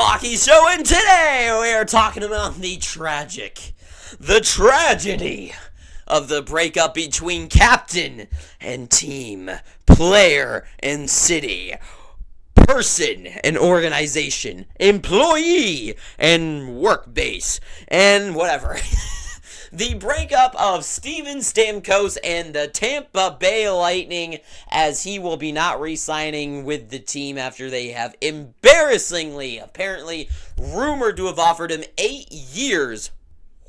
Hockey Show, and today we are talking about the tragedy of the breakup between captain and team, player and city, person and organization, employee and work base, and whatever. The breakup of Steven Stamkos and the Tampa Bay Lightning, as he will be not re-signing with the team after they have embarrassingly, apparently, rumored to have offered him 8 years.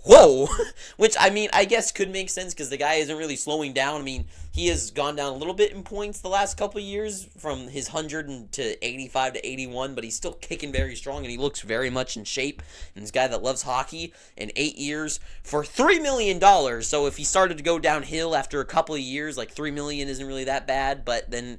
Whoa! Which, I mean, I guess could make sense because the guy isn't really slowing down. I mean, he has gone down a little bit in points the last couple of years from his 100 to 85 to 81, but he's still kicking very strong and he looks very much in shape. And this guy that loves hockey in 8 years for $3 million. So if he started to go downhill after a couple of years, like $3 million isn't really that bad. But then,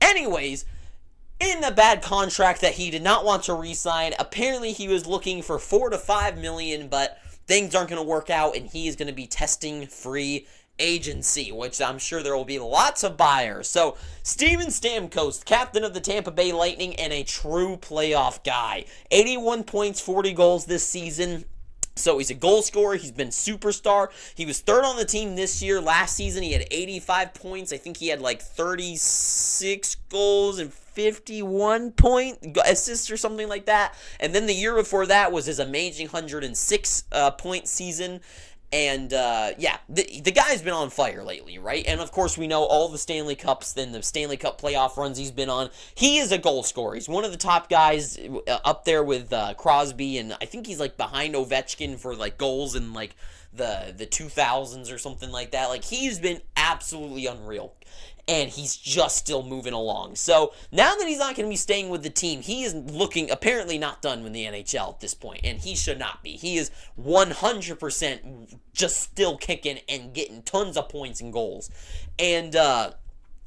anyways, in a bad contract that he did not want to re-sign, apparently he was looking for $4 to $5 million, but things aren't going to work out, and he is going to be testing free agency, which I'm sure there will be lots of buyers. So, Steven Stamkos, captain of the Tampa Bay Lightning, and a true playoff guy. 81 points, 40 goals this season. So he's a goal scorer. He's been superstar. He was third on the team this year. Last season, he had 85 points. I think he had like 36 goals and 51 assists or something like that. And then the year before that was his amazing 106 point season. And, the guy's been on fire lately, right? And, of course, we know all the Stanley Cups and the Stanley Cup playoff runs he's been on. He is a goal scorer. He's one of the top guys up there with Crosby, and I think he's, like, behind Ovechkin for, like, goals in, like, the 2000s or something like that. Like, he's been absolutely unreal. And he's just still moving along. So, now that he's not going to be staying with the team, he is looking, apparently not done with the NHL at this point, and he should not be. He is 100% just still kicking and getting tons of points and goals. And,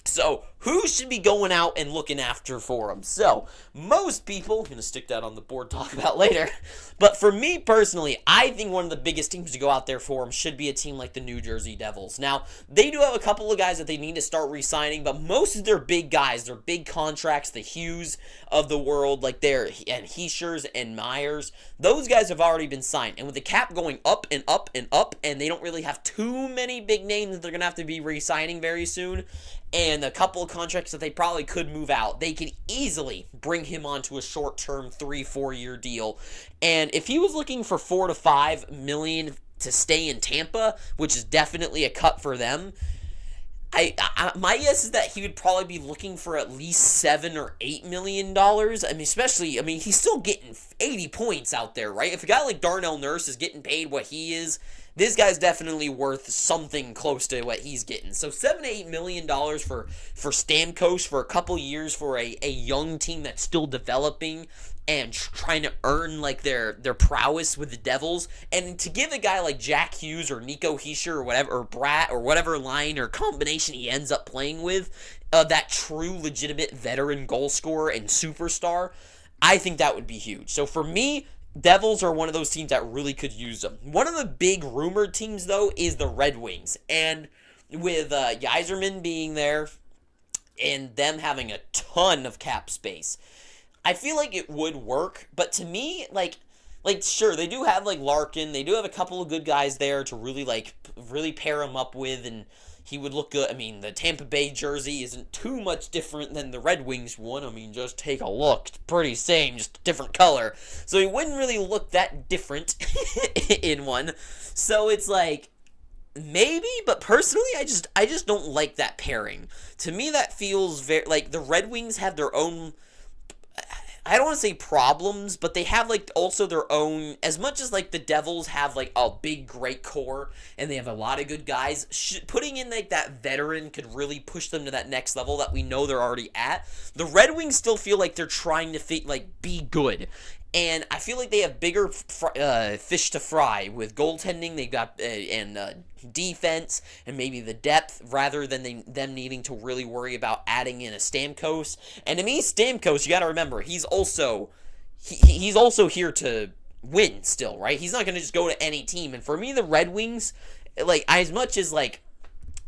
so, who should be going out and looking after for him? So, most people, I'm going to stick that on the board, talk about later, but for me personally, I think one of the biggest teams to go out there for him should be a team like the New Jersey Devils. Now, they do have a couple of guys that they need to start re-signing, but most of their big guys, their big contracts, the Hughes of the world, like and Heischers and Myers, those guys have already been signed, and with the cap going up and up and up, and they don't really have too many big names that they're going to have to be re-signing very soon, and a couple of contracts that they probably could move out, they could easily bring him onto a short-term 3-4 year deal. And if he was looking for $4 to $5 million to stay in Tampa, which is definitely a cut for them, my guess is that he would probably be looking for at least $7 or $8 million. He's still getting 80 points out there, right? If a guy like Darnell Nurse is getting paid what he is, this guy's definitely worth something close to what he's getting. So $7 to $8 million for Stamkos for a couple years for a young team that's still developing and trying to earn like their prowess with the Devils, and to give a guy like Jack Hughes or Nico Hischier or whatever, or Bratt or whatever line or combination he ends up playing with, that true legitimate veteran goal scorer and superstar, I think that would be huge. So for me, Devils are one of those teams that really could use them. One of the big rumored teams, though, is the Red Wings. And with Yzerman being there and them having a ton of cap space, I feel like it would work. But to me, like sure, they do have, like, Larkin. They do have a couple of good guys there to really pair him up with, and he would look good. I mean, the Tampa Bay jersey isn't too much different than the Red Wings one. I mean, just take a look. It's pretty same, just a different color. So he wouldn't really look that different in one. So it's like, maybe, but personally, I just don't like that pairing. To me, that feels very, like, the Red Wings have their own, I don't want to say problems, but they have, like, also their own, as much as, like, the Devils have, like, a big, great core, and they have a lot of good guys, putting in, like, that veteran could really push them to that next level that we know they're already at. The Red Wings still feel like they're trying to, be good. And I feel like they have bigger fish to fry with goaltending. They've got defense and maybe the depth rather than them needing to really worry about adding in a Stamkos. And to me, Stamkos, you got to remember, he's also here to win still, right? He's not going to just go to any team. And for me, the Red Wings, like, as much as, like,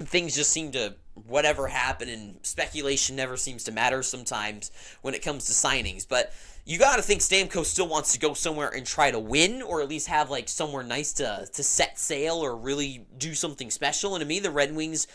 things just seem to whatever happened, and speculation never seems to matter sometimes when it comes to signings. But you got to think Stamkos still wants to go somewhere and try to win, or at least have like somewhere nice to set sail or really do something special. And to me, the Red Wings,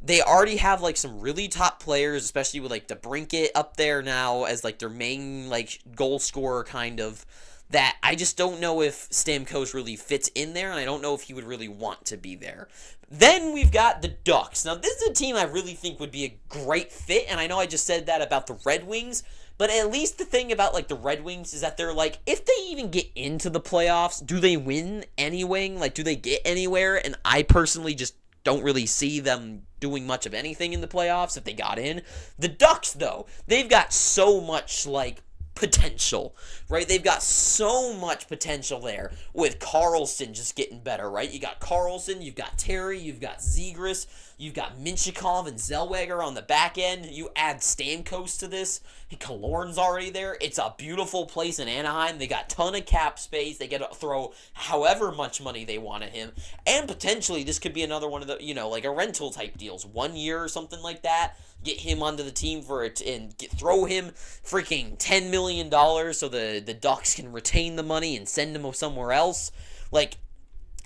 they already have like some really top players, especially with like DeBrincat up there now as like their main like goal scorer kind of, that I just don't know if Stamkos really fits in there, and I don't know if he would really want to be there. Then we've got the Ducks. Now, this is a team I really think would be a great fit, and I know I just said that about the Red Wings, but at least the thing about, like, the Red Wings is that they're, like, if they even get into the playoffs, do they win anyway? Like, do they get anywhere? And I personally just don't really see them doing much of anything in the playoffs if they got in. The Ducks, though, they've got so much, like, potential, right? They've got so much potential there with Karlsson just getting better, right? You got Karlsson, you've got Terry, you've got Zegras, you've got Minchikov and Zellweger on the back end. You add Stamkos to this. Killorn's already there. It's a beautiful place in Anaheim. They got a ton of cap space. They get to throw however much money they want at him. And potentially this could be another one of the, like a rental type deals. 1 year or something like that. Get him onto the team for it and throw him freaking $10 million so the Ducks can retain the money and send him somewhere else. Like,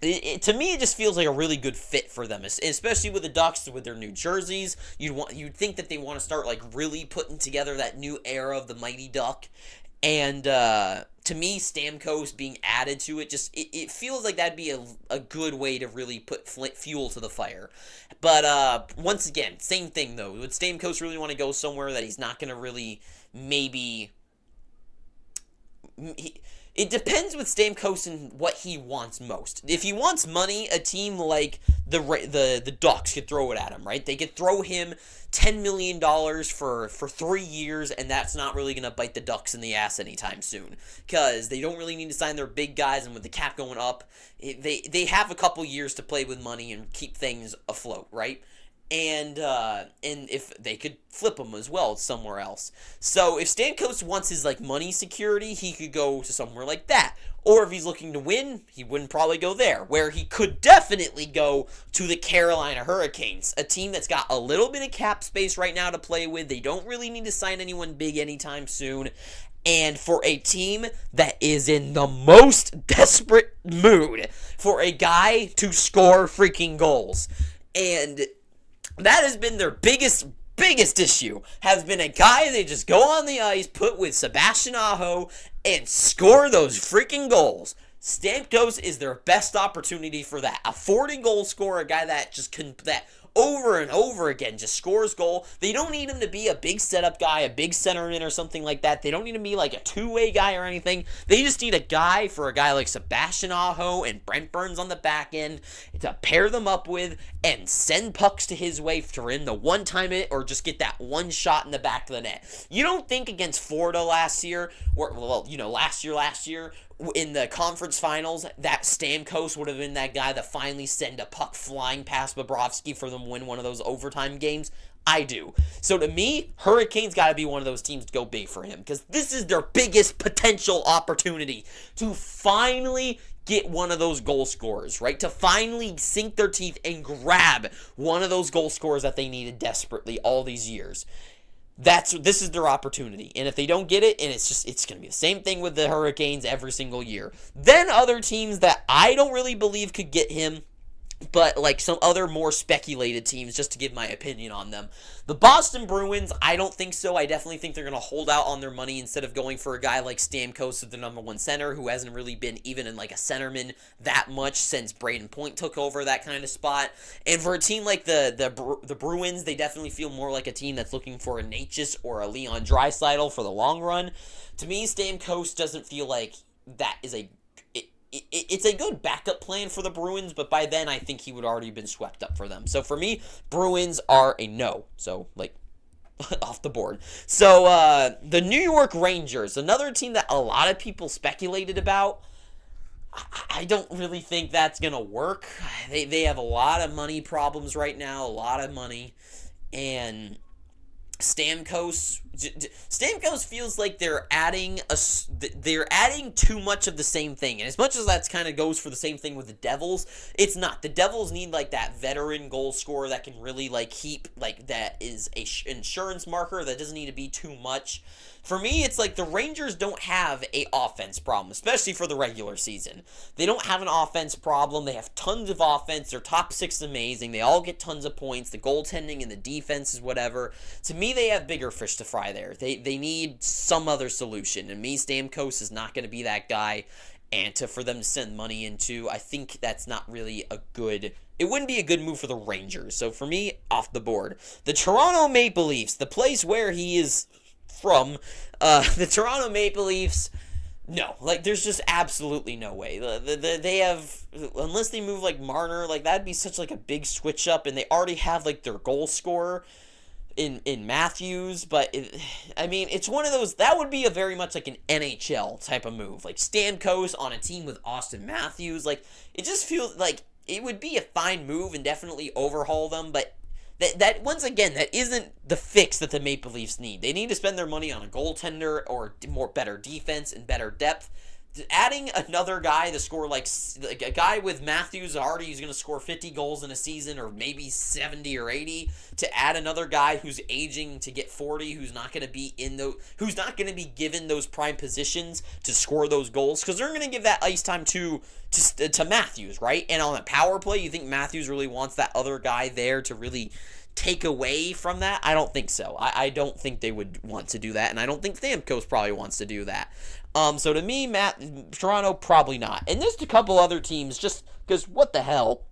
to me, it just feels like a really good fit for them, especially with the Ducks with their new jerseys. You'd think that they want to start like really putting together that new era of the Mighty Duck, and to me, Stamkos being added to it it feels like that'd be a good way to really put fuel to the fire. But once again, same thing though. Would Stamkos really want to go somewhere that he's not going to really maybe? It depends with Stamkos and what he wants most. If he wants money, a team like the Ducks could throw it at him, right? They could throw him $10 million for 3 years, and that's not really going to bite the Ducks in the ass anytime soon, because they don't really need to sign their big guys, and with the cap going up, they have a couple years to play with money and keep things afloat, right? And if they could flip him as well somewhere else. So if Stamkos wants his like money security, he could go to somewhere like that. Or if he's looking to win, he wouldn't probably go there. Where he could definitely go to the Carolina Hurricanes, a team that's got a little bit of cap space right now to play with. They don't really need to sign anyone big anytime soon. And for a team that is in the most desperate mood for a guy to score freaking goals. And that has been their biggest issue, has been a guy they just go on the ice, put with Sebastian Aho, and score those freaking goals. Stamkos is their best opportunity for that. A 40-goal scorer, a guy that just that over and over again just scores goal. They don't need him to be a big setup guy, a big centerman or something like that. They don't need him to be like a two-way guy or anything. They just need a guy for a guy like Sebastian Aho and Brent Burns on the back end to pair them up with and send pucks to his way for him to one-time it or just get that one shot in the back of the net. You don't think against Florida last year, last year, in the conference finals, that Stamkos would have been that guy that finally send a puck flying past Bobrovsky for them to win one of those overtime games? I do. So to me, Hurricanes got to be one of those teams to go big for him, because this is their biggest potential opportunity to finally get one of those goal scorers, right? To finally sink their teeth and grab one of those goal scorers that they needed desperately all these years. This is their opportunity, and if they don't get it, and it's going to be the same thing with the Hurricanes every single year. Then other teams that I don't really believe could get him, but like some other more speculated teams, just to give my opinion on them. The Boston Bruins, I don't think so. I definitely think they're going to hold out on their money instead of going for a guy like Stamkos as the number one center, who hasn't really been even in like a centerman that much since Braden Point took over that kind of spot. And for a team like the Bruins, they definitely feel more like a team that's looking for a Natchez or a Leon Draisaitl for the long run. To me, Stamkos doesn't feel like that is it's a good backup plan for the Bruins, but by then I think he would already been swept up for them. So for me, Bruins are a no. So, like, off the board. So, the New York Rangers, another team that a lot of people speculated about. I don't really think that's going to work. They have a lot of money problems right now, a lot of money. And Stamkos feels like they're adding too much of the same thing, and as much as that kind of goes for the same thing with the Devils, it's not. The Devils need like that veteran goal scorer that can really like keep like that is a insurance marker that doesn't need to be too much. For me, it's like the Rangers don't have a offense problem, especially for the regular season. They don't have an offense problem. They have tons of offense. Their top six is amazing. They all get tons of points. The goaltending and the defense is whatever. To me, they have bigger fish to fry there. They need some other solution, and me, Stamkos is not going to be that guy. And for them to send money into, I think that's not really a good. It wouldn't be a good move for the Rangers. So for me, off the board. The Toronto Maple Leafs, the place where he is from, the Toronto Maple Leafs, no, like there's just absolutely no way. They have, unless they move like Marner, like that'd be such like a big switch up, and they already have like their goal scorer in Matthews, but it's one of those that would be a very much like an NHL type of move, like Stamkos on a team with Austin Matthews. Like it just feels like it would be a fine move and definitely overhaul them, but that once again, that isn't the fix that the Maple Leafs need. They need to spend their money on a goaltender or better defense and better depth. Adding another guy to score like a guy with Matthews already who's going to score 50 goals in a season or maybe 70 or 80, to add another guy who's aging to get 40, who's not going to be who's not going to be given those prime positions to score those goals, because they're going to give that ice time to Matthews, right? And on a power play, you think Matthews really wants that other guy there to really take away from that? I don't think so. I don't think they would want to do that, and I don't think Stamkos probably wants to do that. So to me, Toronto, probably not. And just a couple other teams, just because what the hell,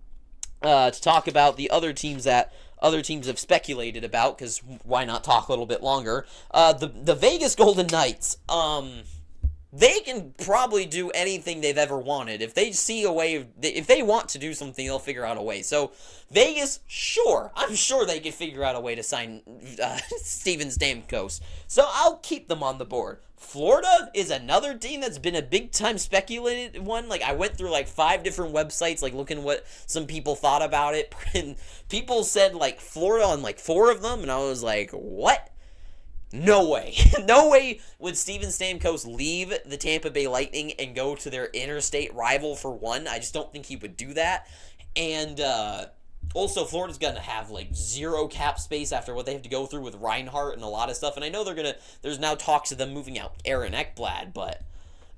to talk about the other teams that other teams have speculated about, because why not talk a little bit longer? The Vegas Golden Knights, they can probably do anything they've ever wanted. If they see a way, if they want to do something, they'll figure out a way. So Vegas, sure, I'm sure they could figure out a way to sign Steven Stamkos. So I'll keep them on the board. Florida is another team that's been a big time speculated one. Like I went through like 5 different websites, like looking what some people thought about it, and people said like Florida on like 4 of them, and I was like, what? No way. No way would Steven Stamkos leave the Tampa Bay Lightning and go to their interstate rival for one. I just don't think he would do that. And also, Florida's going to have like 0 cap space after what they have to go through with Reinhart and a lot of stuff. And I know there's now talks of them moving out Aaron Ekblad, but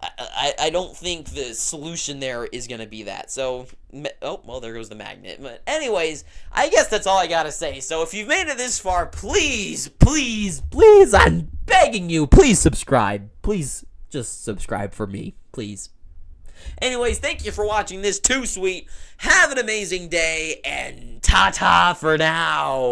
I don't think the solution there is going to be that. So, oh, well, there goes the magnet. But anyways, I guess that's all I got to say. So if you've made it this far, please, please, please, I'm begging you, please subscribe. Please just subscribe for me, please. Anyways, thank you for watching this Too Sweet. Have an amazing day, and ta-ta for now.